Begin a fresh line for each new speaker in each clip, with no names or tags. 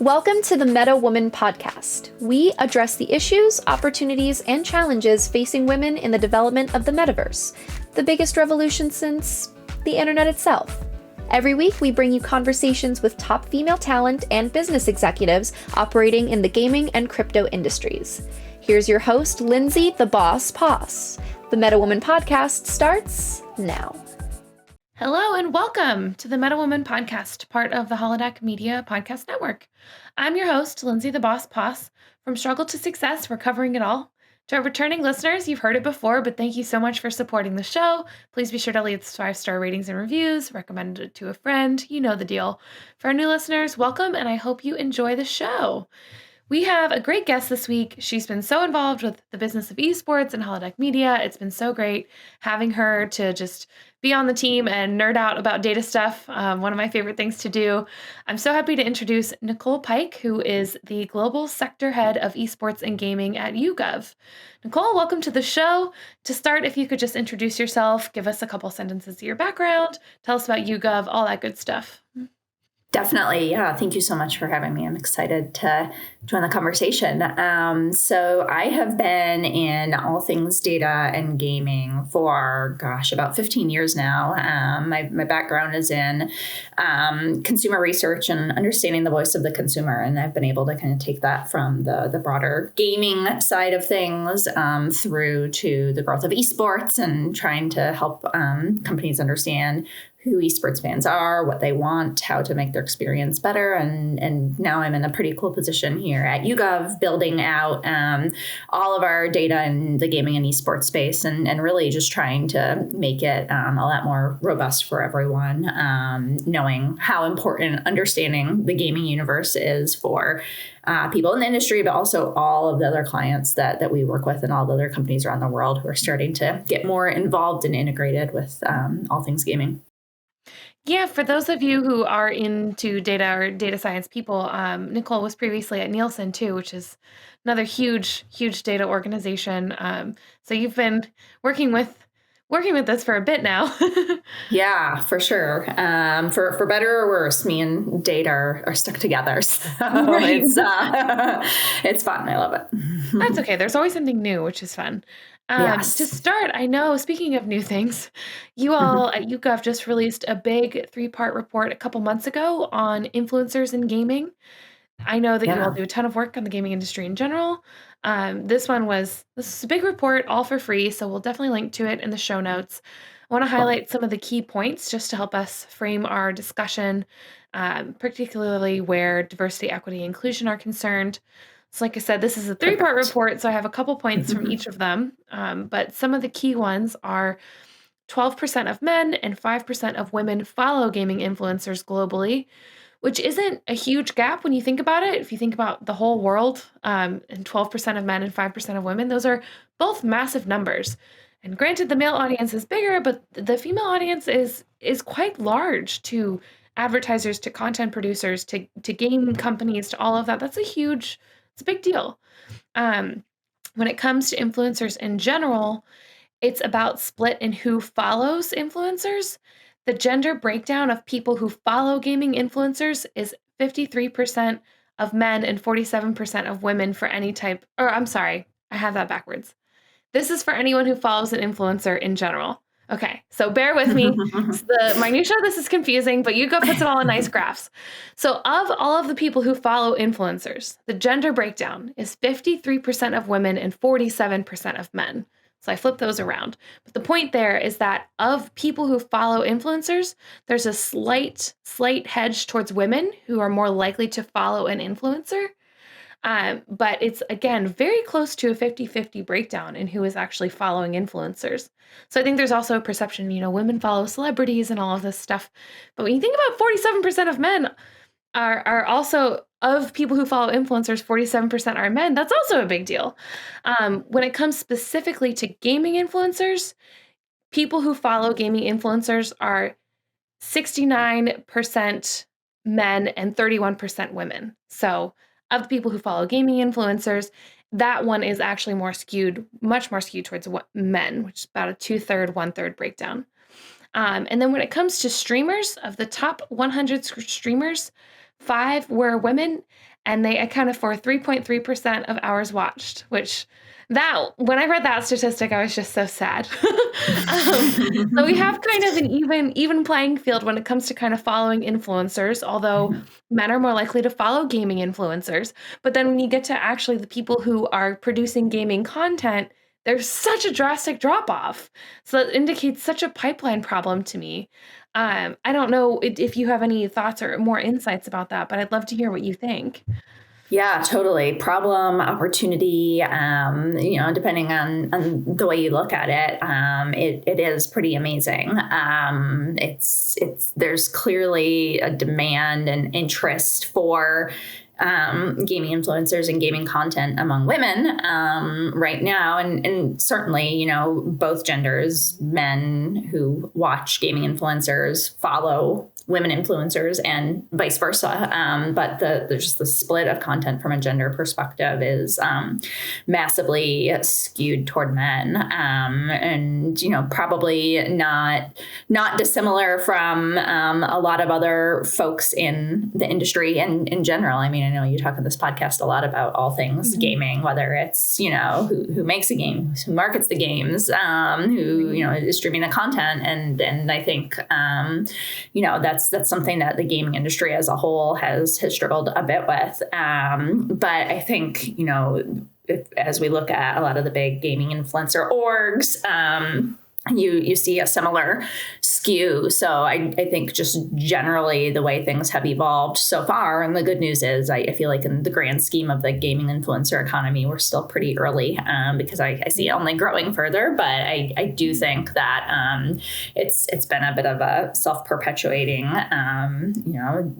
Welcome to the Meta Woman podcast. We address the issues, opportunities, and challenges facing women in the development of the metaverse, the biggest revolution since the internet itself. Every week, we bring you conversations with top female talent and business executives operating in the gaming and crypto industries. Here's your host, Lindsay the Boss Poss. The Meta Woman podcast starts now.
Hello and welcome to the Meta Woman podcast, part of the Holodeck Media Podcast Network. I'm your host, Lindsay the Boss Poss. From struggle to success, we're covering it all. To our returning listeners, you've heard it before, but thank you so much for supporting the show. Please be sure to leave 5-star ratings and reviews, recommend it to a friend. You know the deal. For our new listeners, welcome, and I hope you enjoy the show. We have a great guest this week. She's been so involved with the business of esports and holodeck media. It's been so great having her to just be on the team and nerd out about data stuff. One of my favorite things to do. I'm so happy to introduce Nicole Pike, who is the Global Sector Head of Esports and Gaming at YouGov. Nicole, welcome to the show. To start, if you could just introduce yourself, give us a couple sentences of your background, tell us about YouGov, all that good stuff.
Definitely. Yeah. Thank you so much for having me. I'm excited to join the conversation. So I have been in all things data and gaming for, about 15 years now. My background is in consumer research and understanding the voice of the consumer. And I've been able to kind of take that from the broader gaming side of things through to the growth of esports and trying to help companies understand who esports fans are, what they want, how to make their experience better. And now I'm in a pretty cool position here at YouGov, building out all of our data in the gaming and esports space and really just trying to make it a lot more robust for everyone, knowing how important understanding the gaming universe is for people in the industry, but also all of the other clients that we work with and all the other companies around the world who are starting to get more involved and integrated with all things gaming.
Yeah, for those of you who are into data or data science people, Nicole was previously at Nielsen too, which is another huge data organization. So you've been working with this for a bit now.
Yeah, for sure. For better or worse, me and data are stuck together. So
Right.
it's fun. I love it.
That's okay. There's always something new, which is fun.
Yes.
To start, I know, speaking of new things, you all at YouGov just released a big 3-part report a couple months ago on influencers in gaming. I know that you all do a ton of work on the gaming industry in general. This is a big report, all for free, so we'll definitely link to it in the show notes. I want to highlight some of the key points just to help us frame our discussion, particularly where diversity, equity, and inclusion are concerned. So like I said, this is a 3-part report, so I have a couple points from each of them. But some of the key ones are 12% of men and 5% of women follow gaming influencers globally, which isn't a huge gap when you think about it. If you think about the whole world, and 12% of men and 5% of women, those are both massive numbers. And granted, the male audience is bigger, but the female audience is quite large to advertisers, to content producers, to game companies, to all of that. It's a big deal. When it comes to influencers in general, it's about split in who follows influencers. The gender breakdown of people who follow gaming influencers is 53% of men and 47% of women for any type, or I'm sorry, I have that backwards. This is for anyone who follows an influencer in general. Okay, so bear with me. The minutia of this is confusing, but YouGov puts it all in nice graphs. So of all of the people who follow influencers, the gender breakdown is 53% of women and 47% of men. So I flip those around. But the point there is that of people who follow influencers, there's a slight hedge towards women who are more likely to follow an influencer. But it's, again, very close to a 50-50 breakdown in who is actually following influencers. So I think there's also a perception, women follow celebrities and all of this stuff. But when you think about 47% of men are also, of people who follow influencers, 47% are men, that's also a big deal. When it comes specifically to gaming influencers, people who follow gaming influencers are 69% men and 31% women. So of the people who follow gaming influencers, that one is actually much more skewed towards men, which is about a 2/3, 1/3 breakdown. And then when it comes to streamers, of the top 100 streamers, 5 were women, and they accounted for 3.3% of hours watched, which that when I read that statistic, I was just so sad. So we have kind of an even playing field when it comes to kind of following influencers, although men are more likely to follow gaming influencers. But then when you get to actually the people who are producing gaming content, there's such a drastic drop off. So that indicates such a pipeline problem to me. I don't know if you have any thoughts or more insights about that, but I'd love to hear what you think.
Yeah, totally. Problem, opportunity, depending on the way you look at it, it is pretty amazing. There's clearly a demand and interest for gaming influencers and gaming content among women right now. And certainly, both genders, men who watch gaming influencers follow women influencers and vice versa. But there's just the split of content from a gender perspective is massively skewed toward men. And, probably not dissimilar from a lot of other folks in the industry and in general. I mean, I know you talk on this podcast a lot about all things gaming, whether it's, who makes the game, who markets the games, who, is streaming the content. And I think, that's something that the gaming industry as a whole has struggled a bit with. But I think, as we look at a lot of the big gaming influencer orgs, you see a similar skew. So I think just generally the way things have evolved so far, and the good news is I feel like in the grand scheme of the gaming influencer economy, we're still pretty early because I see it only growing further. But I do think that it's been a bit of a self-perpetuating,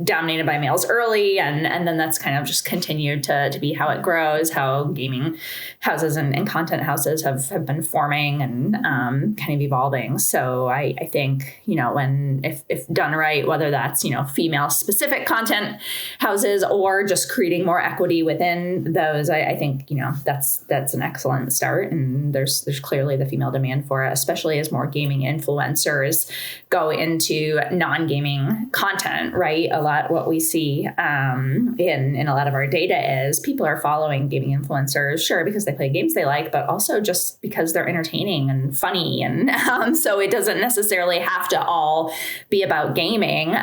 dominated by males early. And then that's kind of just continued to be how it grows, how gaming houses and content houses have been forming and kind of evolving. So I think, if done right, whether that's, female specific content houses or just creating more equity within those, I think, that's an excellent start. And there's clearly the female demand for it, especially as more gaming influencers go into non-gaming content, right? A lot what we see in a lot of our data is people are following gaming influencers, sure, because they play games they like, but also just because they're entertaining and funny. And so it doesn't necessarily have to all be about gaming.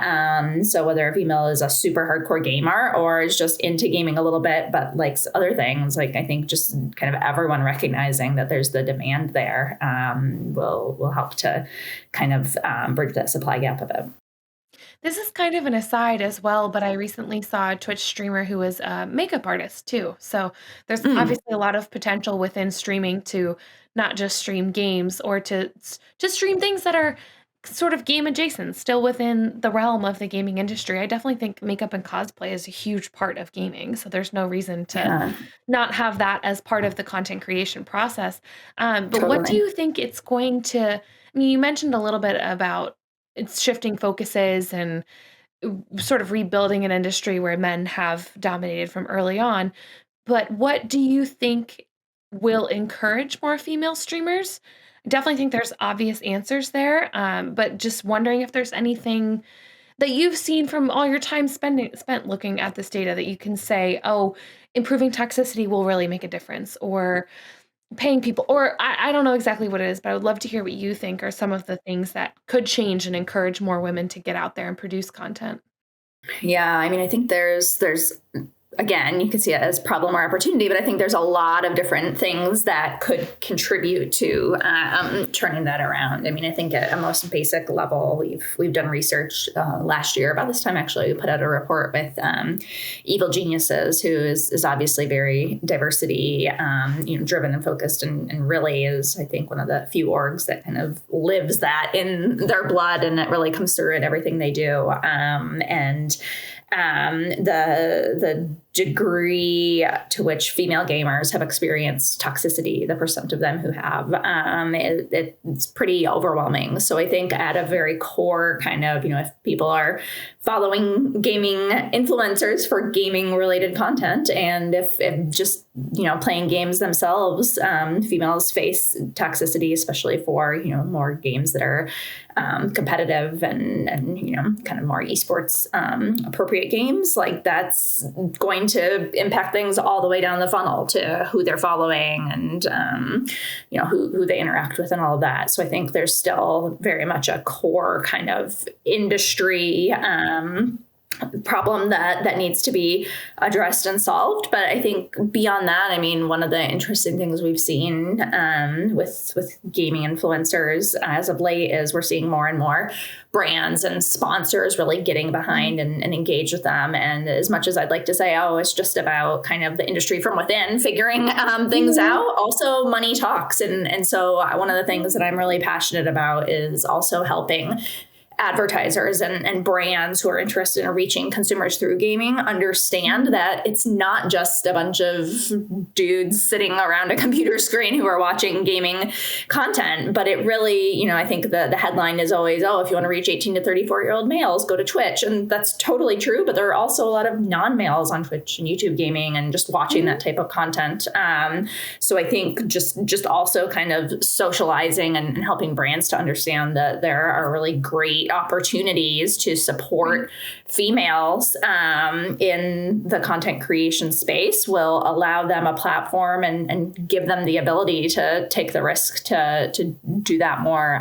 So whether a female is a super hardcore gamer or is just into gaming a little bit, but likes other things, like I think just kind of everyone recognizing that there's the demand there will help to kind of bridge that supply gap a bit.
This is kind of an aside as well, but I recently saw a Twitch streamer who was a makeup artist too. So there's obviously a lot of potential within streaming to not just stream games or to stream things that are sort of game adjacent, still within the realm of the gaming industry. I definitely think makeup and cosplay is a huge part of gaming. So there's no reason to not have that as part of the content creation process. But what do you think it's going to, I mean, you mentioned a little bit about it's shifting focuses and sort of rebuilding an industry where men have dominated from early on. But what do you think will encourage more female streamers? I definitely think there's obvious answers there, but just wondering if there's anything that you've seen from all your time spent looking at this data that you can say, oh, improving toxicity will really make a difference, or paying people, or I don't know exactly what it is, but I would love to hear what you think are some of the things that could change and encourage more women to get out there and produce content.
Yeah, I mean, I think there's again, you can see it as problem or opportunity, but I think there's a lot of different things that could contribute to turning that around. I mean, I think at a most basic level, we've done research last year about this time. Actually, we put out a report with Evil Geniuses, who is obviously very diversity driven and focused, and really is, I think, one of the few orgs that kind of lives that in their blood, and it really comes through in everything they do. The degree to which female gamers have experienced toxicity, the percent of them who have, it's pretty overwhelming. So I think at a very core kind of, if people are following gaming influencers for gaming related content, and if just, playing games themselves, females face toxicity, especially for, more games that are competitive and kind of more esports appropriate games. Like, that's going to impact things all the way down the funnel to who they're following and who they interact with and all of that. So I think there's still very much a core kind of industry problem that needs to be addressed and solved. But I think beyond that, I mean, one of the interesting things we've seen with gaming influencers as of late is we're seeing more and more brands and sponsors really getting behind and engage with them. And as much as I'd like to say, oh, it's just about kind of the industry from within figuring things out, also money talks. And so one of the things that I'm really passionate about is also helping advertisers and brands who are interested in reaching consumers through gaming understand that it's not just a bunch of dudes sitting around a computer screen who are watching gaming content, but it really, I think the headline is always, oh, if you want to reach 18 to 34-year-old males, go to Twitch. And that's totally true. But there are also a lot of non-males on Twitch and YouTube gaming and just watching that type of content. So I think just also kind of socializing and helping brands to understand that there are really great opportunities to support females in the content creation space will allow them a platform and give them the ability to take the risk to do that more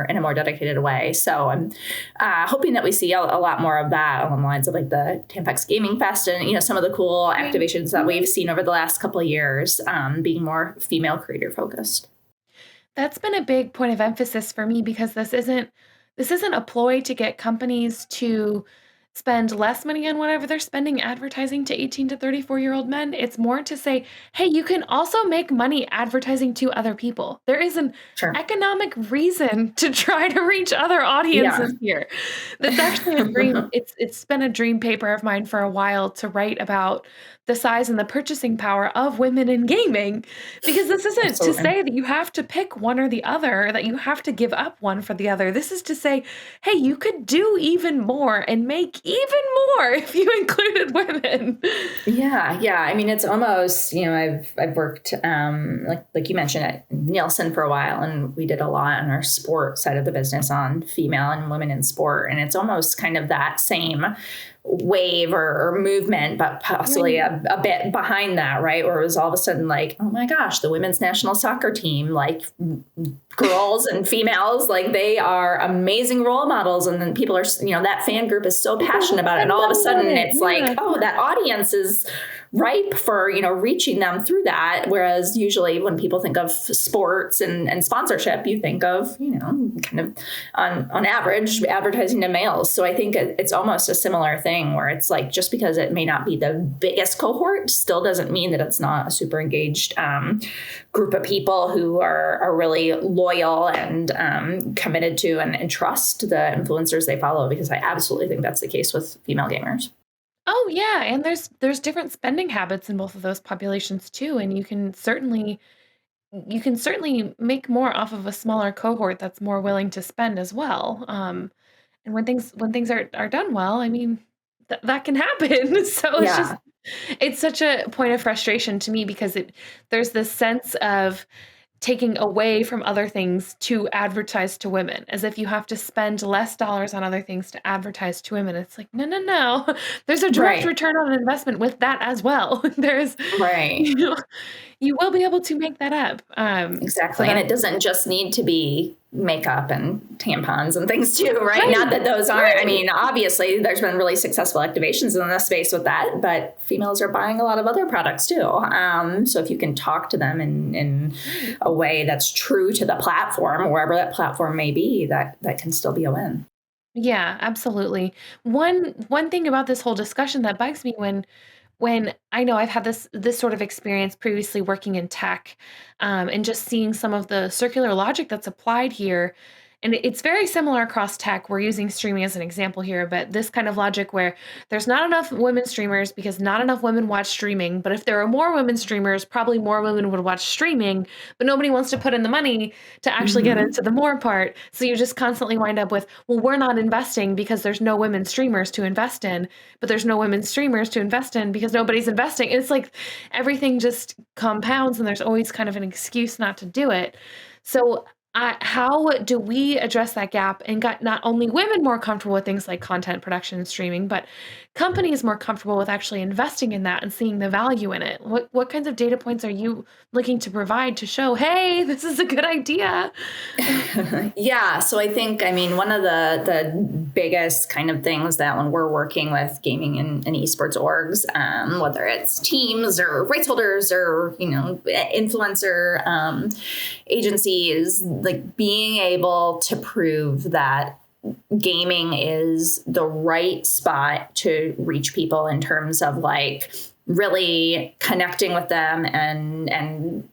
in a more dedicated way. So I'm hoping that we see a lot more of that along the lines of like the Tampax Gaming Fest and some of the cool activations that we've seen over the last couple of years being more female creator focused.
That's been a big point of emphasis for me because this isn't a ploy to get companies to spend less money on whatever they're spending advertising to 18 to 34-year-old men. It's more to say, hey, you can also make money advertising to other people. There is an economic reason to try to reach other audiences here. That's actually a dream. It's been a dream paper of mine for a while to write about the size and the purchasing power of women in gaming, because this isn't to say that you have to pick one or the other, that you have to give up one for the other. This is to say, hey, you could do even more and make even more if you included women.
Yeah. I mean, it's almost, I've worked like you mentioned at Nielsen for a while, and we did a lot on our sport side of the business on female and women in sport. And it's almost kind of that same wave or movement, but possibly a bit behind that, right? Where it was all of a sudden like, oh my gosh, the women's national soccer team, like girls and females, like they are amazing role models. And then people are, that fan group is so passionate about it. And all of a sudden it's like, oh, that audience is ripe for, reaching them through that. Whereas usually when people think of sports and sponsorship, you think of, kind of on average advertising to males. So I think it's almost a similar thing where it's like, just because it may not be the biggest cohort still doesn't mean that it's not a super engaged group of people who are really loyal and committed to and trust the influencers they follow, because I absolutely think that's the case with female gamers.
Oh yeah, and there's different spending habits in both of those populations too, and you can certainly make more off of a smaller cohort that's more willing to spend as well. And when things are done well, I mean, that can happen. So it's such a point of frustration to me because there's this sense of taking away from other things to advertise to women, as if you have to spend less dollars on other things to advertise to women. It's like, no. There's a direct return on investment with that as well. There's you will be able to make that up.
Exactly. And it doesn't just need to be makeup and tampons and things too, right? Not that those aren't, I mean, obviously there's been really successful activations in this space with that, but females are buying a lot of other products too. So if you can talk to them in a way that's true to the platform, wherever that platform may be, that can still be a win.
Yeah, absolutely. One thing about this whole discussion that bugs me when I know I've had this sort of experience previously working in tech, and just seeing some of the circular logic that's applied here And it's very similar across tech. We're using streaming as an example here, but this kind of logic where there's not enough women streamers because not enough women watch streaming. But if there are more women streamers, probably more women would watch streaming, but nobody wants to put in the money to actually get into the more part. So you just constantly wind up with, well, we're not investing because there's no women streamers to invest in, but there's no women streamers to invest in because nobody's investing. It's like everything just compounds and there's always kind of an excuse not to do it. So how do we address that gap and get not only women more comfortable with things like content production and streaming, but companies more comfortable with actually investing in that and seeing the value in it? What kinds of data points are you looking to provide to show, hey, this is a good idea?
Yeah. So I think, one of the biggest kind of things that when we're working with gaming and esports orgs, whether it's teams or rights holders or, influencer agencies, like being able to prove that gaming is the right spot to reach people in terms of like really connecting with them and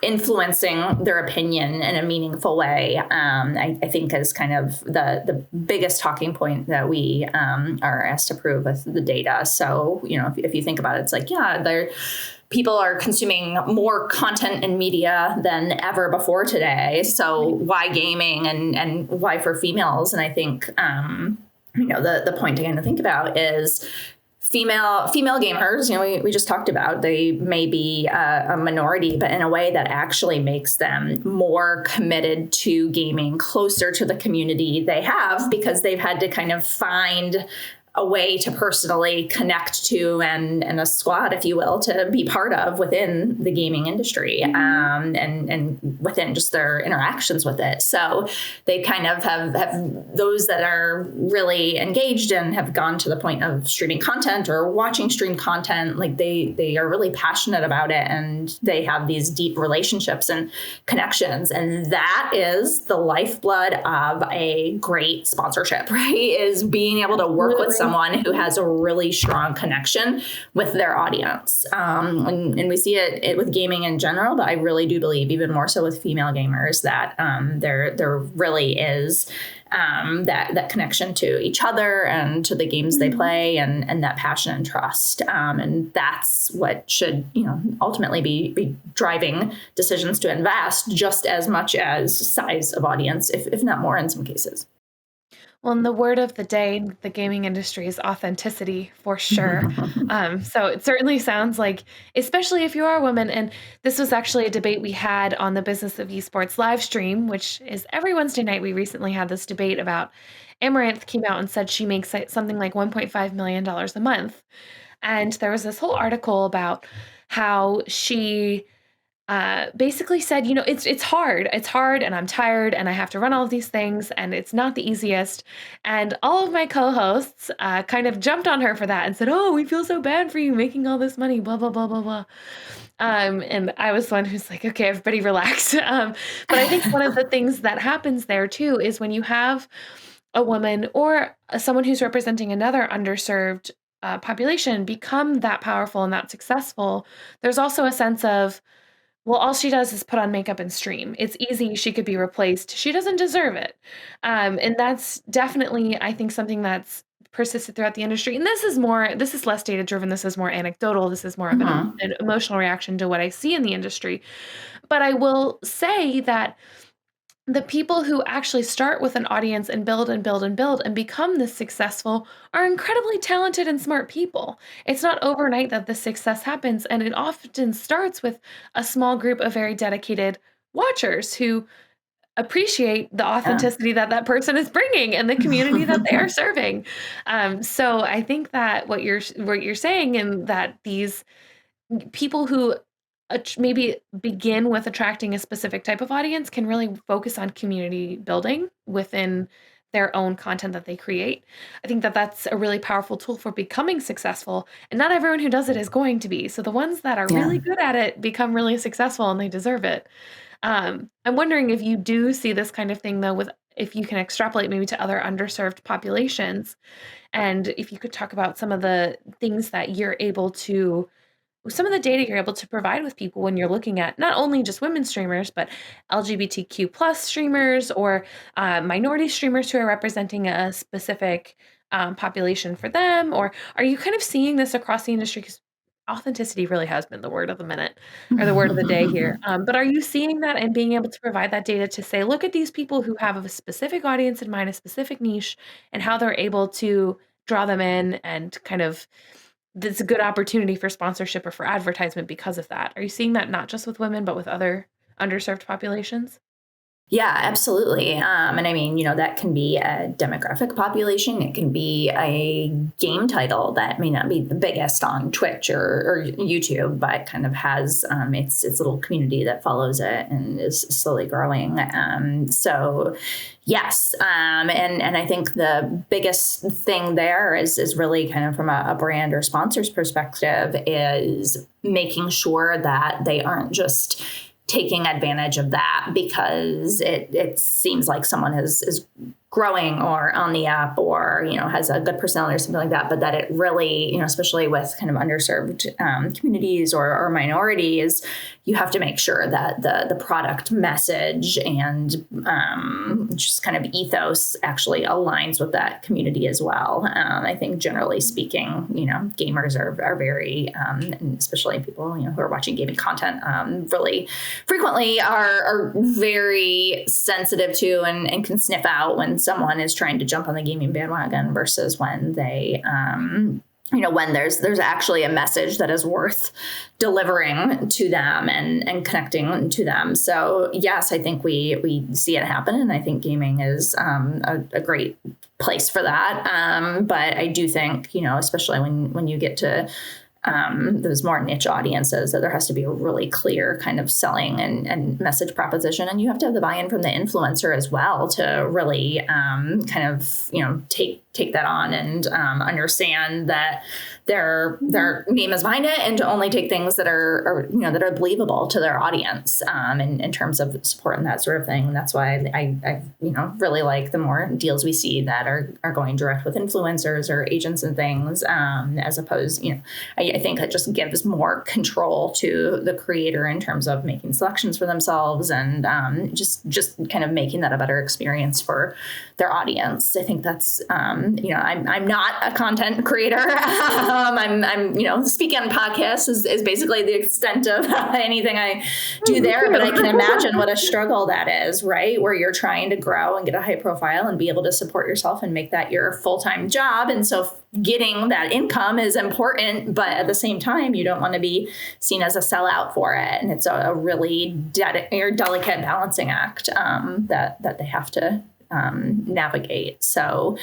influencing their opinion in a meaningful way, I think is kind of the biggest talking point that we are asked to prove with the data. So, if you think about it, it's like, people are consuming more content and media than ever before today. So why gaming and why for females? And I think, the point again to think about is female gamers, we just talked about, they may be a minority, but in a way that actually makes them more committed to gaming, closer to the community they have, because they've had to kind of find a way to personally connect to and a squad, if you will, to be part of within the gaming industry, and within just their interactions with it. So they kind of have those that are really engaged and have gone to the point of streaming content or watching stream content. Like they are really passionate about it and they have these deep relationships and connections. And that is the lifeblood of a great sponsorship, right? Is being able to work with someone who has a really strong connection with their audience. And we see it with gaming in general, but I really do believe even more so with female gamers that there really is that connection to each other and to the games they play and that passion and trust. And that's what should, ultimately be driving decisions to invest just as much as size of audience, if not more in some cases.
Well, and the word of the day in the gaming industry is authenticity for sure. So it certainly sounds like, especially if you are a woman, and this was actually a debate we had on the Business of Esports live stream, which is every Wednesday night. We recently had this debate about Amaranth came out and said she makes something like $1.5 million a month. And there was this whole article about how she basically said, it's hard. It's hard and I'm tired and I have to run all of these things and it's not the easiest. And all of my co-hosts kind of jumped on her for that and said, oh, we feel so bad for you making all this money, blah, blah, blah, blah, blah. And I was the one who's like, okay, everybody relax. But I think one of the things that happens there too is when you have a woman or someone who's representing another underserved population become that powerful and that successful, there's also a sense of, well, all she does is put on makeup and stream. It's easy. She could be replaced. She doesn't deserve it. And that's definitely, I think, something that's persisted throughout the industry. And this is less data driven. This is more anecdotal. This is more of an emotional reaction to what I see in the industry. But I will say that the people who actually start with an audience and build and build and build and become this successful are incredibly talented and smart people. It's not overnight that the success happens, and it often starts with a small group of very dedicated watchers who appreciate the authenticity that person is bringing and the community that they are serving. So I think that what you're saying, and that these people who maybe begin with attracting a specific type of audience can really focus on community building within their own content that they create. I think that that's a really powerful tool for becoming successful, and not everyone who does it is going to be. So the ones that are really good at it become really successful and they deserve it. I'm wondering if you do see this kind of thing though, if you can extrapolate maybe to other underserved populations, and if you could talk about some of the things that you're able to some of the data you're able to provide with people when you're looking at not only just women streamers, but LGBTQ plus streamers or minority streamers who are representing a specific population for them? Or are you kind of seeing this across the industry? Because authenticity really has been the word of the minute or the word of the day here. But are you seeing that and being able to provide that data to say, look at these people who have a specific audience in mind, a specific niche, and how they're able to draw them in and kind of that's a good opportunity for sponsorship or for advertisement because of that. Are you seeing that not just with women, but with other underserved populations?
Yeah, absolutely. And I mean, that can be a demographic population. It can be a game title that may not be the biggest on Twitch or YouTube, but kind of has its little community that follows it and is slowly growing. So yes. And I think the biggest thing there is really kind of from a brand or sponsor's perspective is making sure that they aren't just taking advantage of that because it seems like someone is growing or on the app or, has a good personality or something like that, but that it really, especially with kind of underserved communities or minorities, you have to make sure that the product message and just kind of ethos actually aligns with that community as well. I think generally speaking, gamers are very, and especially people, who are watching gaming content, really frequently are very sensitive to and can sniff out when someone is trying to jump on the gaming bandwagon versus when they when there's actually a message that is worth delivering to them and connecting to them. So yes, I think we see it happen, and I think gaming is a great place for that. But I do think, especially when you get to those more niche audiences, that there has to be a really clear kind of selling and message proposition. And you have to have the buy-in from the influencer as well to really kind of, take that on and understand that their name is behind it, and to only take things that are that are believable to their audience in terms of support and that sort of thing. And that's why I really like the more deals we see that are going direct with influencers or agents and things, as opposed, I think it just gives more control to the creator in terms of making selections for themselves and just kind of making that a better experience for their audience. I think that's I'm not a content creator. I'm speaking on podcasts is basically the extent of anything I do there. But I can imagine what a struggle that is, right? Where you're trying to grow and get a high profile and be able to support yourself and make that your full-time job. And so getting that income is important, but at the same time, you don't want to be seen as a sellout for it. And it's a really delicate balancing act that they have to navigate. So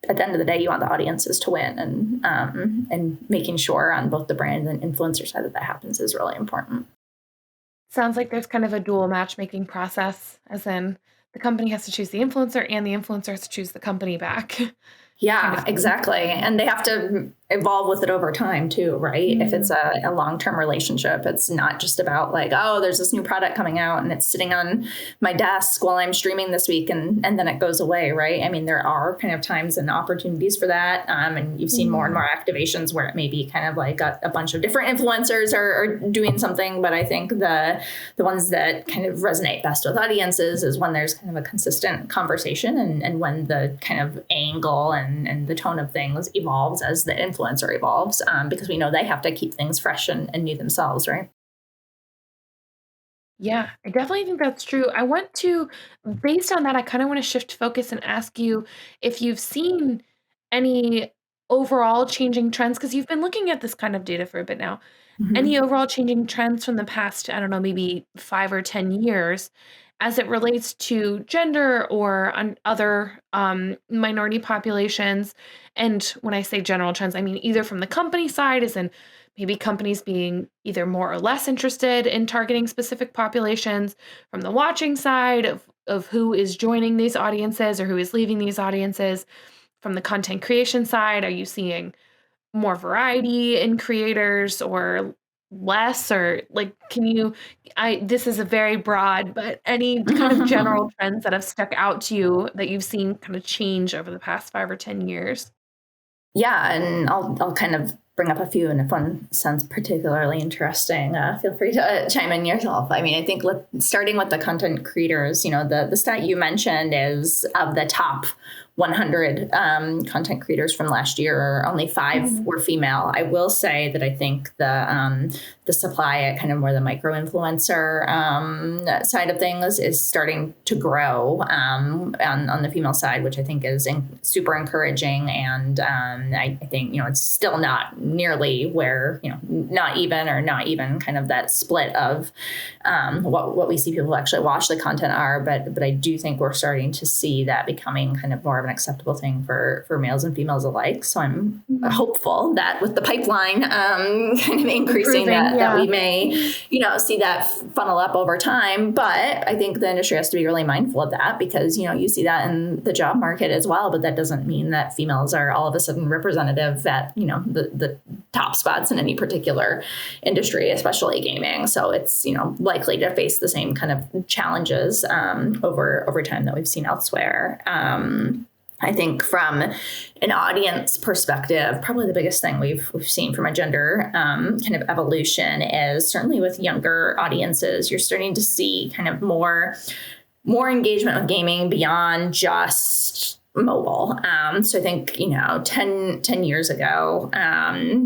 at the end of the day, you want the audiences to win, and making sure on both the brand and influencer side that happens is really important.
Sounds like there's kind of a dual matchmaking process, as in the company has to choose the influencer and the influencer has to choose the company back.
Yeah,
kind of
exactly. And they have to evolve with it over time too, right? Mm-hmm. If it's a long-term relationship, it's not just about like, oh, there's this new product coming out and it's sitting on my desk while I'm streaming this week and then it goes away, right? I mean, there are kind of times and opportunities for that. And you've seen more and more activations where it may be kind of like a bunch of different influencers are doing something. But I think the ones that kind of resonate best with audiences is when there's kind of a consistent conversation and when the kind of angle and the tone of things evolves as the influencer evolves, because we know they have to keep things fresh and new themselves, right?
Yeah, I definitely think that's true. Based on that, I kind of want to shift focus and ask you if you've seen any overall changing trends, because you've been looking at this kind of data for a bit now.
Mm-hmm.
Any overall changing trends from the past, I don't know, maybe 5 or 10 years as it relates to gender or other minority populations? And when I say general trends, I mean either from the company side, as in maybe companies being either more or less interested in targeting specific populations, from the watching side of who is joining these audiences or who is leaving these audiences, from the content creation side, are you seeing more variety in creators or less? Or like, this is a very broad, but any kind of general trends that have stuck out to you that you've seen kind of change over the past 5 or 10 years?
Yeah, and I'll kind of bring up a few, and if one sounds particularly interesting, feel free to chime in yourself. I mean, I think starting with the content creators, the stat you mentioned is of the top 100 content creators from last year, only 5 were female. I will say that I think the supply at kind of more the micro influencer side of things is starting to grow on the female side, which I think is super encouraging. And I think, it's still not nearly where, not even kind of that split of what we see people who actually watch the content are. But I do think we're starting to see that becoming kind of more of an acceptable thing for males and females alike. So I'm hopeful that with the pipeline kind of increasing that we may, see that funnel up over time. But I think the industry has to be really mindful of that because, you see that in the job market as well. But that doesn't mean that females are all of a sudden representative at, the top spots in any particular industry, especially gaming. So it's, likely to face the same kind of challenges over time that we've seen elsewhere. I think from an audience perspective, probably the biggest thing we've seen from a gender kind of evolution is certainly with younger audiences, you're starting to see kind of more engagement with gaming beyond just mobile. So I think, 10 years ago,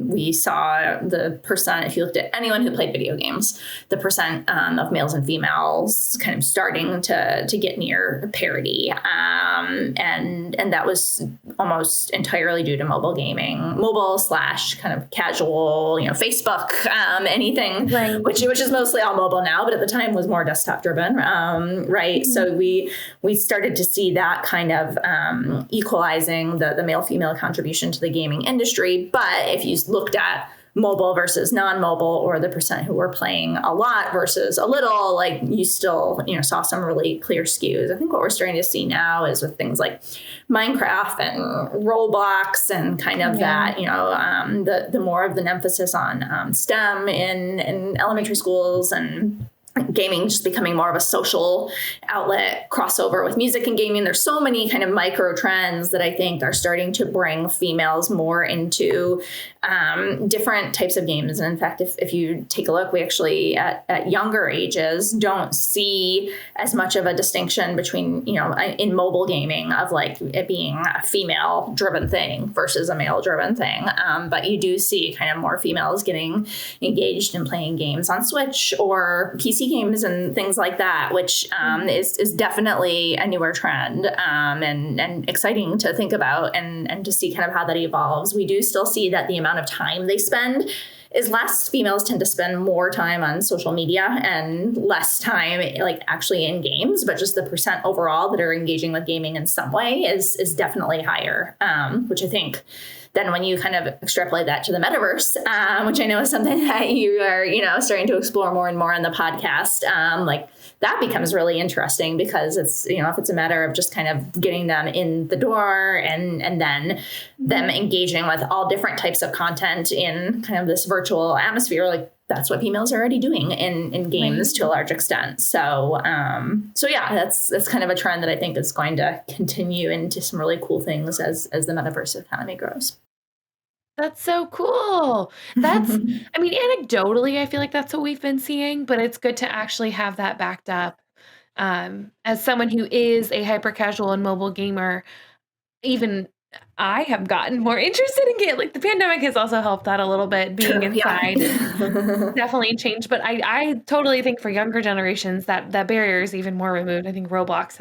we saw the percent, if you looked at anyone who played video games, the percent of males and females kind of starting to get near parity. And that was almost entirely due to mobile gaming, mobile / kind of casual, Facebook, anything, right. which is mostly all mobile now, but at the time was more desktop driven. Right. Mm-hmm. So we started to see that kind of equalizing the male-female contribution to the gaming industry. But if you looked at mobile versus non-mobile, or the percent who were playing a lot versus a little, like you still, saw some really clear skews. I think what we're starting to see now is with things like Minecraft and Roblox and kind of that, the more of an emphasis on STEM in elementary schools and gaming just becoming more of a social outlet, crossover with music and gaming. There's so many kind of micro trends that I think are starting to bring females more into different types of games. And in fact, if you take a look, we actually at younger ages don't see as much of a distinction between, in mobile gaming of like it being a female driven thing versus a male driven thing. But you do see kind of more females getting engaged in playing games on Switch or PC games and things like that, which is definitely a newer trend and exciting to think about and to see kind of how that evolves. We do still see that the amount of time they spend is less. Females tend to spend more time on social media and less time like actually in games, but just the percent overall that are engaging with gaming in some way is definitely higher, which I think then when you kind of extrapolate that to the metaverse, which I know is something that you are, starting to explore more and more on the podcast, like that becomes really interesting because it's, if it's a matter of just kind of getting them in the door and then them engaging with all different types of content in kind of this virtual atmosphere, like that's what females are already doing in games to a large extent. So yeah, that's kind of a trend that I think is going to continue into some really cool things as the metaverse economy grows.
That's so cool. Anecdotally, I feel like that's what we've been seeing, but it's good to actually have that backed up. As someone who is a hyper casual and mobile gamer, even I have gotten more interested in game. Like the pandemic has also helped that a little bit. Being inside definitely changed. But I totally think for younger generations that barrier is even more removed. I think Roblox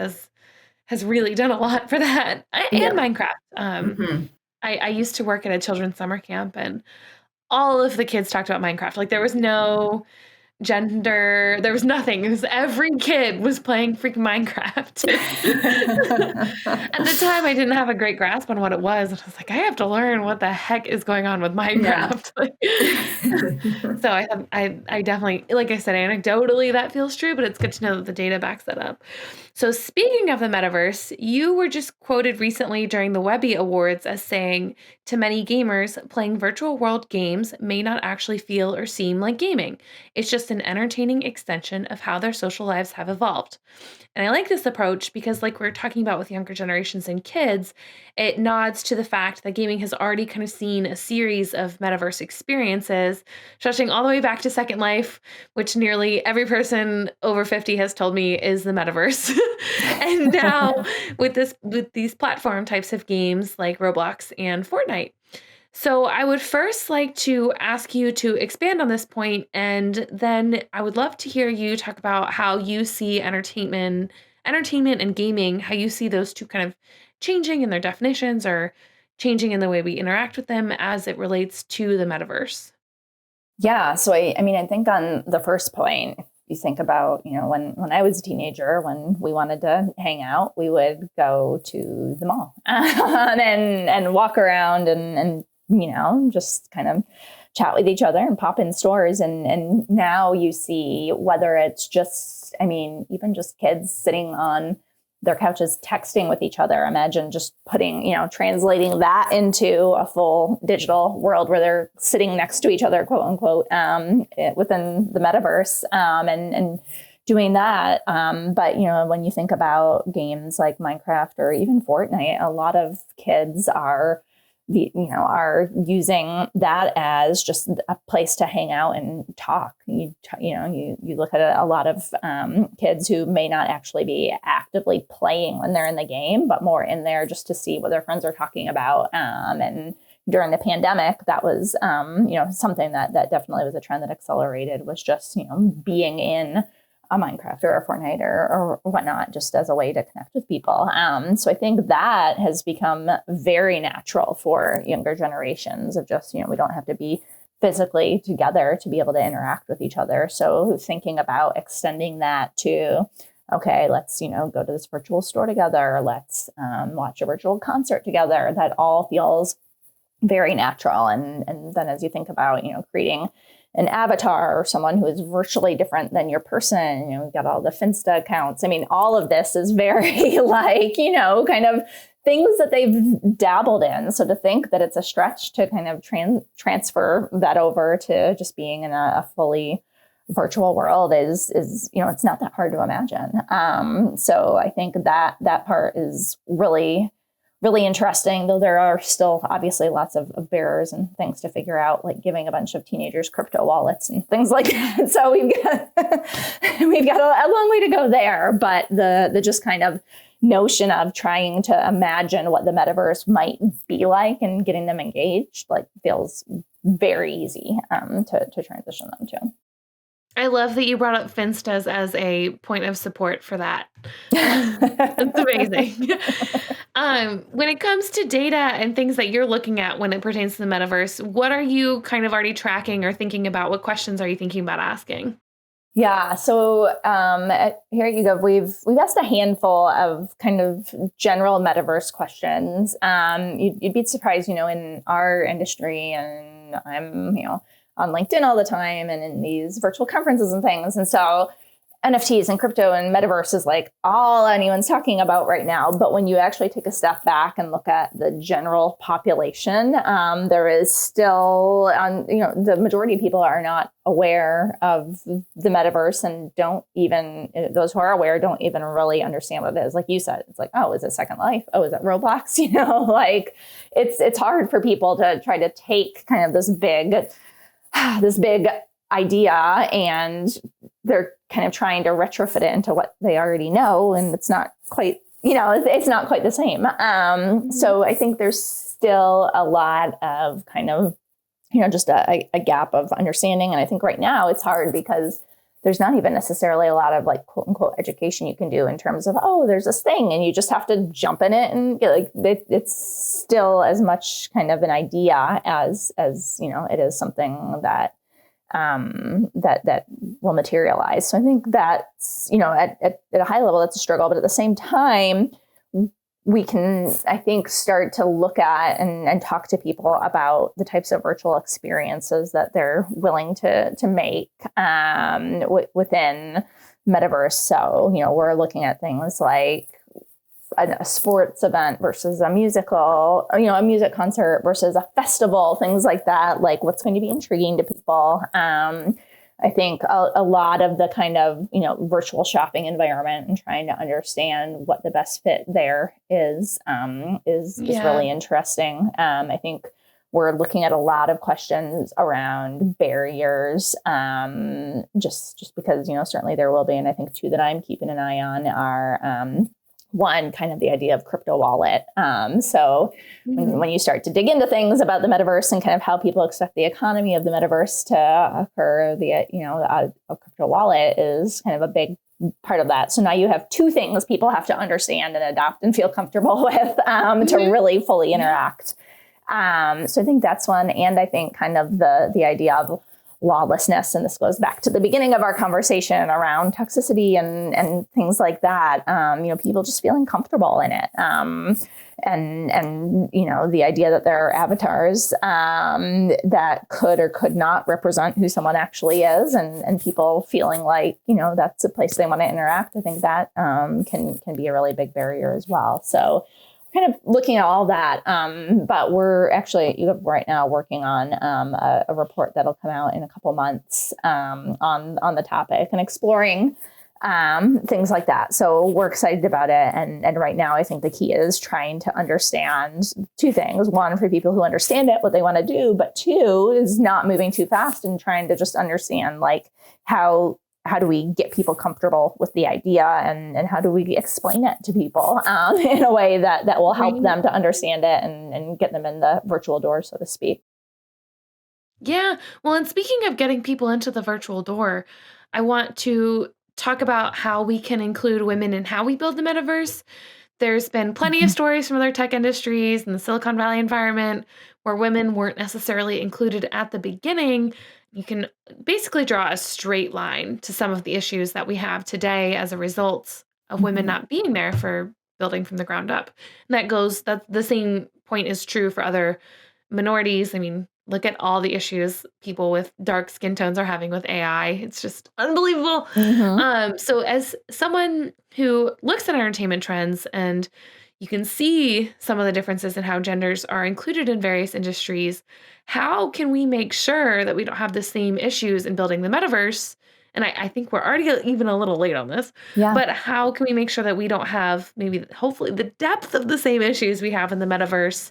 has really done a lot for that, and Minecraft. I used to work at a children's summer camp, and all of the kids talked about Minecraft. Like there was no gender, there was nothing. It was every kid was playing freaking Minecraft. At the time, I didn't have a great grasp on what it was. And I was like, I have to learn what the heck is going on with Minecraft. Yeah. So I definitely, like I said, anecdotally, that feels true, but it's good to know that the data backs that up. So speaking of the metaverse, you were just quoted recently during the Webby Awards as saying, to many gamers, playing virtual world games may not actually feel or seem like gaming. It's just just an entertaining extension of how their social lives have evolved. And I like this approach because, like we're talking about with younger generations and kids, it nods to the fact that gaming has already kind of seen a series of metaverse experiences, stretching all the way back to Second Life, which nearly every person over 50 has told me is the metaverse. And now with these platform types of games like Roblox and Fortnite. So I would first like to ask you to expand on this point, and then I would love to hear you talk about how you see entertainment and gaming, how you see those two kind of changing in their definitions or changing in the way we interact with them as it relates to the metaverse.
Yeah. So I mean, I think on the first point, if you think about, when I was a teenager, when we wanted to hang out, we would go to the mall and walk around and just kind of chat with each other and pop in stores. And now you see whether it's just, even just kids sitting on their couches texting with each other. Imagine just translating that into a full digital world where they're sitting next to each other, quote unquote, within the metaverse, and doing that. But, when you think about games like Minecraft or even Fortnite, a lot of kids are using that as just a place to hang out and talk. You look at a lot of kids who may not actually be actively playing when they're in the game, but more in there just to see what their friends are talking about. And during the pandemic, that was, something that definitely was a trend that accelerated, was just, being in a Minecraft or a Fortnite or whatnot, just as a way to connect with people. So I think that has become very natural for younger generations of just, we don't have to be physically together to be able to interact with each other. So thinking about extending that to, okay, let's, go to this virtual store together. Let's watch a virtual concert together. That all feels very natural. And then as you think about, creating an avatar or someone who is virtually different than your person, we've got all the Finsta accounts. All of this is very kind of things that they've dabbled in. So to think that it's a stretch to kind of transfer that over to just being in a fully virtual world is it's not that hard to imagine. So I think that part is really interesting, though there are still obviously lots of barriers and things to figure out, like giving a bunch of teenagers crypto wallets and things like that. So we've got a long way to go there. But the just kind of notion of trying to imagine what the metaverse might be like and getting them engaged, feels very easy to transition them to.
I love that you brought up Finstas as a point of support for that. That's amazing. When it comes to data and things that you're looking at when it pertains to the metaverse, what are you kind of already tracking or thinking about? What questions are you thinking about asking?
Yeah. So here at YouGov, we've asked a handful of kind of general metaverse questions. You'd be surprised, in our industry, and I'm, on LinkedIn all the time and in these virtual conferences and things. And so NFTs and crypto and metaverse is all anyone's talking about right now. But when you actually take a step back and look at the general population, there is still, the majority of people are not aware of the metaverse and those who are aware don't even really understand what it is. Like you said, it's oh, is it Second Life? Oh, is it Roblox? It's hard for people to try to take kind of this big idea, and they're kind of trying to retrofit it into what they already know, and it's not quite, it's not quite the same. So I think there's still a lot of kind of, just a gap of understanding. And I think right now it's hard because there's not even necessarily a lot of quote unquote education you can do in terms of, oh, there's this thing and you just have to jump in it. And it's still as much kind of an idea as it is something that that will materialize. So I think that's, at a high level, that's a struggle, but at the same time, we can, I think, start to look at and talk to people about the types of virtual experiences that they're willing to make within metaverse. So, we're looking at things like a sports event versus a musical, a music concert versus a festival, things like that, like what's going to be intriguing to people. I think a lot of the kind of, virtual shopping environment and trying to understand what the best fit there is really interesting. I think we're looking at a lot of questions around barriers, just because, certainly there will be. And I think two that I'm keeping an eye on are, one, kind of the idea of crypto wallet. When you start to dig into things about the metaverse and kind of how people expect the economy of the metaverse to occur, a crypto wallet is kind of a big part of that. So now you have two things people have to understand and adopt and feel comfortable with to really fully interact. So I think that's one. And I think kind of the idea of lawlessness, and this goes back to the beginning of our conversation around toxicity and things like that, people just feeling comfortable in it. And the idea that there are avatars that could or could not represent who someone actually is, and people feeling like, that's a place they want to interact. I think that can be a really big barrier as well. So kind of looking at all that, but we're actually right now working on a report that'll come out in a couple months on the topic and exploring things like that. So we're excited about it. And right now, I think the key is trying to understand two things. One, for people who understand it, what they want to do, but two is not moving too fast and trying to just understand like how do we get people comfortable with the idea, and how do we explain it to people in a way that will help them to understand it and get them in the virtual door, so to speak.
Yeah. Well, and speaking of getting people into the virtual door, I want to talk about how we can include women in how we build the metaverse. There's been plenty of stories from other tech industries and the Silicon Valley environment where women weren't necessarily included at the beginning. You can basically draw a straight line to some of the issues that we have today as a result of women not being there for building from the ground up. And that the same point is true for other minorities. I mean, look at all the issues people with dark skin tones are having with AI. It's just unbelievable. So as someone who looks at entertainment trends, and you can see some of the differences in how genders are included in various industries, how can we make sure that we don't have the same issues in building the metaverse? And I think we're already even a little late on this, but how can we make sure that we don't have hopefully the depth of the same issues we have in the metaverse,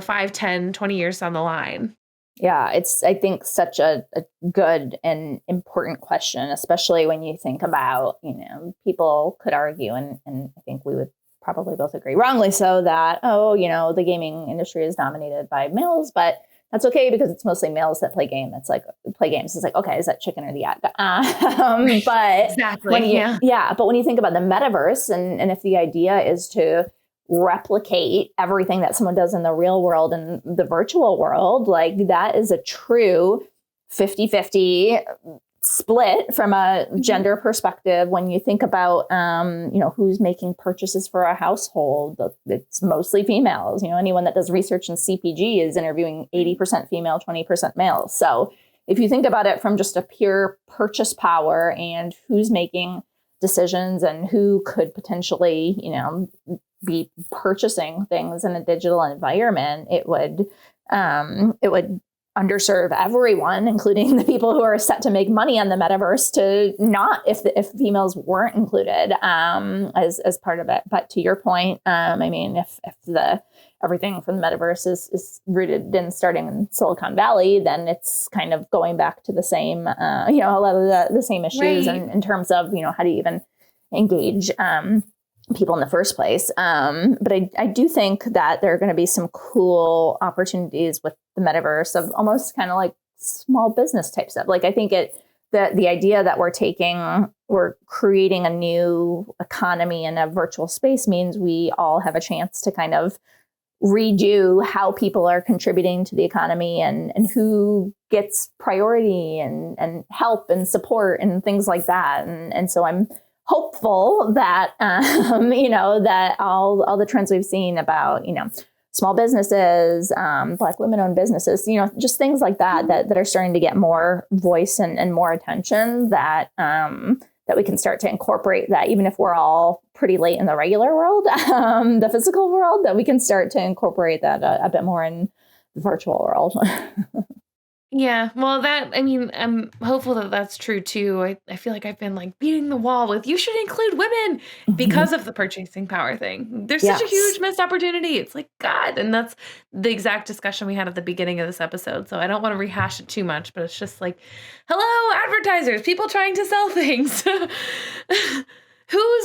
5, 10, 20 years down the line?
Yeah, it's, I think, such a good and important question, especially when you think about, people could argue, and I think we would probably both agree, wrongly so, that, the gaming industry is dominated by males, but that's okay because it's mostly males that play games. It's like, okay, is that chicken or the egg? But
exactly.
But when you think about the metaverse, and if the idea is to replicate everything that someone does in the real world and the virtual world, like that is a true 50-50 split from a gender perspective. When you think about, who's making purchases for a household, it's mostly females. Anyone that does research in CPG is interviewing 80% female, 20% male. So if you think about it from just a pure purchase power and who's making decisions and who could potentially, be purchasing things in a digital environment, it would underserve everyone, including the people who are set to make money on the metaverse, to not if females weren't included as part of it. But to your point, if everything from the metaverse is rooted in starting in Silicon Valley, then it's kind of going back to the same, a lot of the same issues in terms of, how do you even engage people in the first place. But I do think that there are going to be some cool opportunities with the metaverse of almost kind of like small business type stuff. Like I think the idea that we're creating a new economy in a virtual space means we all have a chance to kind of redo how people are contributing to the economy and who gets priority and help and support and things like that. And so I'm hopeful that, that all the trends we've seen about, small businesses, Black women-owned businesses, just things like that are starting to get more voice and more attention, that we can start to incorporate that, even if we're all pretty late in the regular world, the physical world, that we can start to incorporate that a bit more in the virtual world.
Yeah, well, I'm hopeful that that's true too. I feel like I've been like beating the wall with you should include women
Mhm.
because of the purchasing power thing. There's such a
Yes.
huge missed opportunity. It's like, God. And that's the exact discussion we had at the beginning of this episode. So I don't want to rehash it too much, but it's just like, hello, advertisers, people trying to sell things. Who's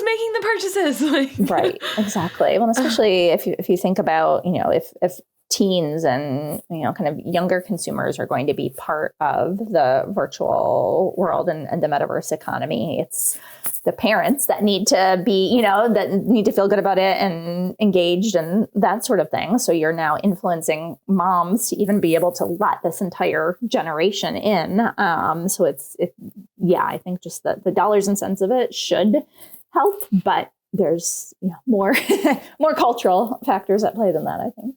making the purchases? Like,
Right, exactly. Well, especially if you think about, if teens and, kind of younger consumers are going to be part of the virtual world and the metaverse economy, it's the parents that need to be, that need to feel good about it and engaged and that sort of thing. So you're now influencing moms to even be able to let this entire generation in. So I think just the dollars and cents of it should help, but there's more more cultural factors at play than that, I think.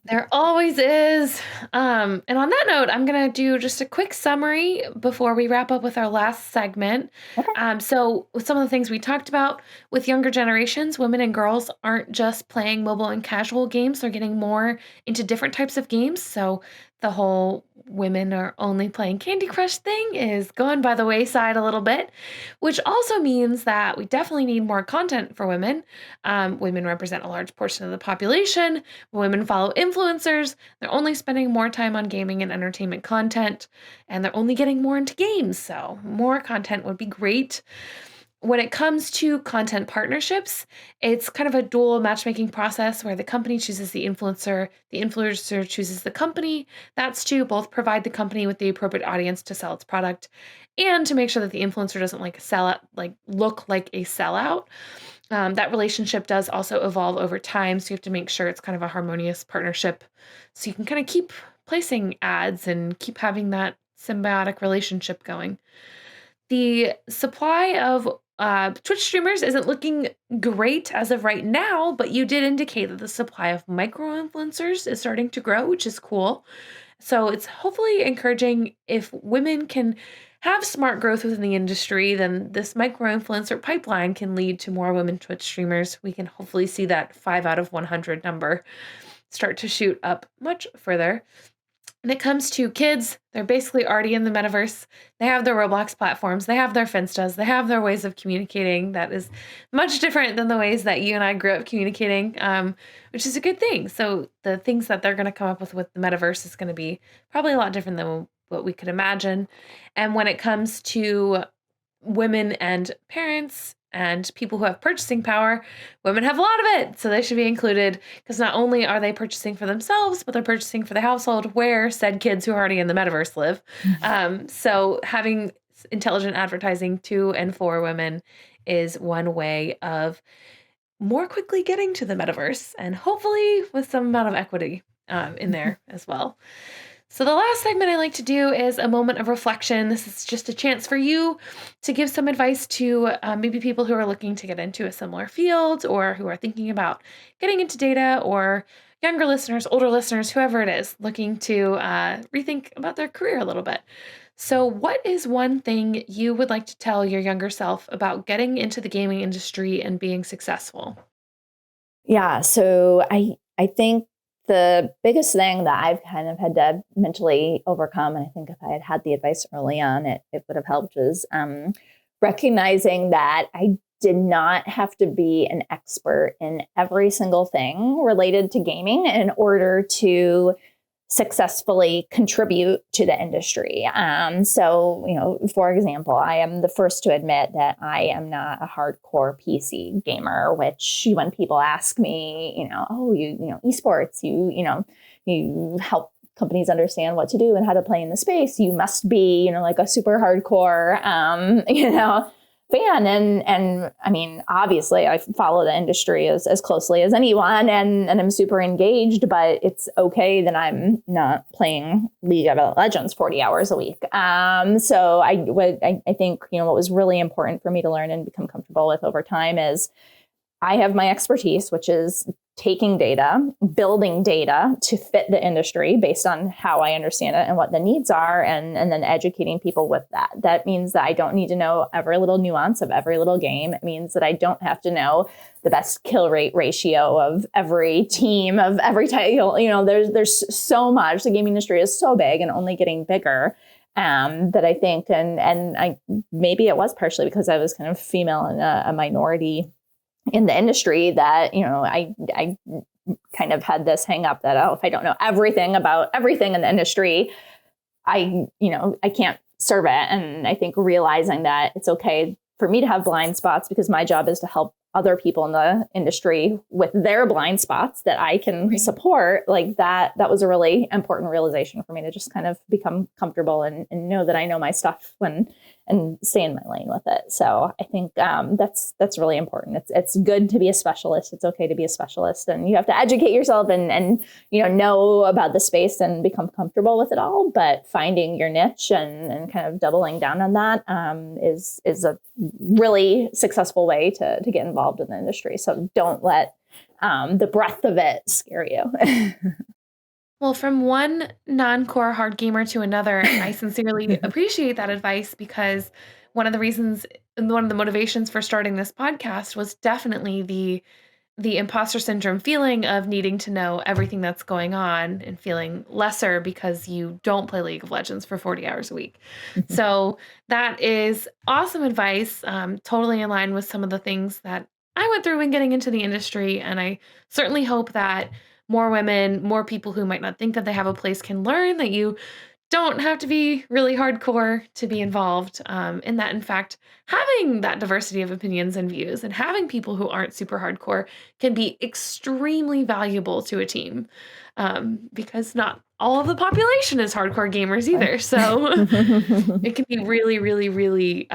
there always is. And on that note, I'm going to do just a quick summary before we wrap up with our last segment.
Okay.
So, with some of the things we talked about with younger generations, women and girls aren't just playing mobile and casual games, they're getting more into different types of games. So, the whole women are only playing Candy Crush thing is going by the wayside a little bit, which also means that we definitely need more content for women. Women represent a large portion of the population. Women follow influencers. They're only spending more time on gaming and entertainment content, and they're only getting more into games. So, more content would be great. When it comes to content partnerships, it's kind of a dual matchmaking process where the company chooses the influencer chooses the company. That's to both provide the company with the appropriate audience to sell its product and to make sure that the influencer doesn't like sell out, like look like a sellout. That relationship does also evolve over time, so you have to make sure it's kind of a harmonious partnership so you can kind of keep placing ads and keep having that symbiotic relationship going. The supply of Twitch streamers isn't looking great as of right now, but you did indicate that the supply of micro influencers is starting to grow, which is cool. So it's hopefully encouraging if women can have smart growth within the industry, then this micro influencer pipeline can lead to more women Twitch streamers. We can hopefully see that 5 out of 100 number start to shoot up much further. When it comes to kids, they're basically already in the metaverse. They have their Roblox platforms, they have their Finstas, they have their ways of communicating that is much different than the ways that you and I grew up communicating, which is a good thing. So the things that they're going to come up with the metaverse is going to be probably a lot different than what we could imagine. And when it comes to women and parents and people who have purchasing power, women have a lot of it. So they should be included because not only are they purchasing for themselves, but they're purchasing for the household where said kids who are already in the metaverse live. So having intelligent advertising to and for women is one way of more quickly getting to the metaverse and hopefully with some amount of equity in there as well. So the last segment I like to do is a moment of reflection. This is just a chance for you to give some advice to maybe people who are looking to get into a similar field or who are thinking about getting into data, or younger listeners, older listeners, whoever it is, looking to rethink about their career a little bit. So what is one thing you would like to tell your younger self about getting into the gaming industry and being successful?
Yeah, so I think the biggest thing that I've kind of had to mentally overcome, and I think if I had had the advice early on, it would have helped, is recognizing that I did not have to be an expert in every single thing related to gaming in order to successfully contribute to the industry. So, for example, I am the first to admit that I am not a hardcore PC gamer, which when people ask me, oh, esports, you help companies understand what to do and how to play in the space. You must be, like a super hardcore, fan. And I mean, obviously I follow the industry as closely as anyone and I'm super engaged, but it's okay that I'm not playing League of Legends 40 hours a week. So I think, what was really important for me to learn and become comfortable with over time is I have my expertise, which is taking data, building data to fit the industry based on how I understand it and what the needs are, and then educating people with that. That means that I don't need to know every little nuance of every little game. It means that I don't have to know the best kill rate ratio of every team, of every title. There's so much. The gaming industry is so big and only getting bigger. That I think, and I maybe it was partially because I was kind of female and a minority in the industry, that I kind of had this hang up that, if I don't know everything about everything in the industry, I can't serve it. And I think realizing that it's okay for me to have blind spots, because my job is to help other people in the industry with their blind spots that I can support, like that was a really important realization for me, to just kind of become comfortable and know that I know my stuff and stay in my lane with it. So I think that's really important. It's good to be a specialist. It's okay to be a specialist, and you have to educate yourself and know about the space and become comfortable with it all. But finding your niche and kind of doubling down on that is a really successful way to get involved in the industry. So don't let the breadth of it scare you.
Well, from one non-core hard gamer to another, I sincerely appreciate that advice, because one of the motivations for starting this podcast was definitely the imposter syndrome feeling of needing to know everything that's going on and feeling lesser because you don't play League of Legends for 40 hours a week. So that is awesome advice, totally in line with some of the things that I went through when getting into the industry. And I certainly hope that more women, more people who might not think that they have a place, can learn that you don't have to be really hardcore to be involved, in that. In fact, having that diversity of opinions and views and having people who aren't super hardcore can be extremely valuable to a team, because not all of the population is hardcore gamers either. So it can be really, really, really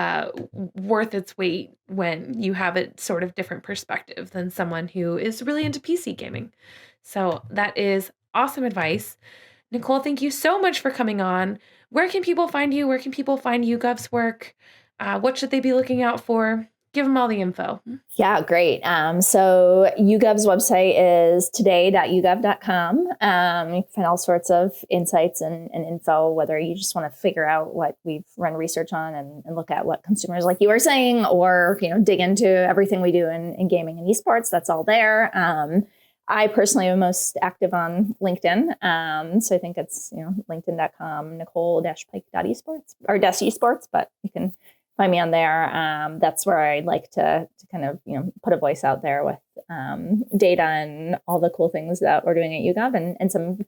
worth its weight when you have a sort of different perspective than someone who is really into PC gaming. So that is awesome advice. Nicole, thank you so much for coming on. Where can people find you? Where can people find YouGov's work? What should they be looking out for? Give them all the info.
Yeah, great. So YouGov's website is today.yougov.com. You can find all sorts of insights and info, whether you just want to figure out what we've run research on and look at what consumers, like you were saying, or dig into everything we do in gaming and esports. That's all there. I personally am most active on LinkedIn. So I think it's, linkedin.com, Nicole-Pike.esports or .esports, but you can find me on there. That's where I'd like to kind of, put a voice out there with data and all the cool things that we're doing at YouGov, and some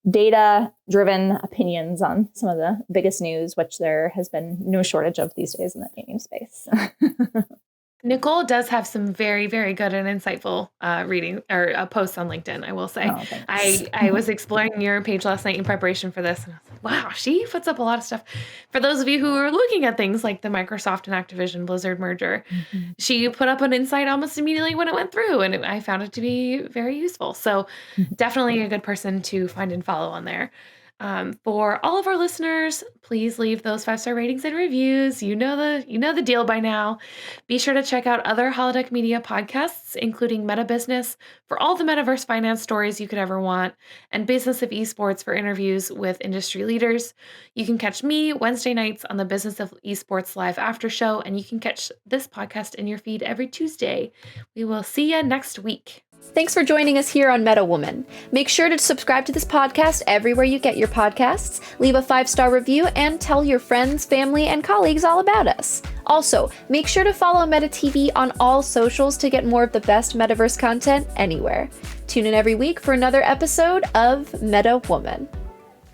data-driven opinions on some of the biggest news, which there has been no shortage of these days in the gaming space.
Nicole does have some very, very good and insightful reading or posts on LinkedIn, I will say. I was exploring your page last night in preparation for this, and I was like, wow, she puts up a lot of stuff. For those of you who are looking at things like the Microsoft and Activision Blizzard merger, she put up an insight almost immediately when it went through, and I found it to be very useful. So definitely a good person to find and follow on there. For all of our listeners, please leave those 5-star ratings and reviews. You know the deal by now. Be sure to check out other Holodeck Media podcasts, including Meta Business for all the metaverse finance stories you could ever want, and Business of Esports for interviews with industry leaders. You can catch me Wednesday nights on the Business of Esports live after show, and you can catch this podcast in your feed every Tuesday. We will see you next week.
Thanks for joining us here on Meta Woman. Make sure to subscribe to this podcast everywhere you get your podcasts, leave a 5-star review, and tell your friends, family, and colleagues all about us. Also, make sure to follow Meta TV on all socials to get more of the best metaverse content anywhere. Tune in every week for another episode of Meta Woman.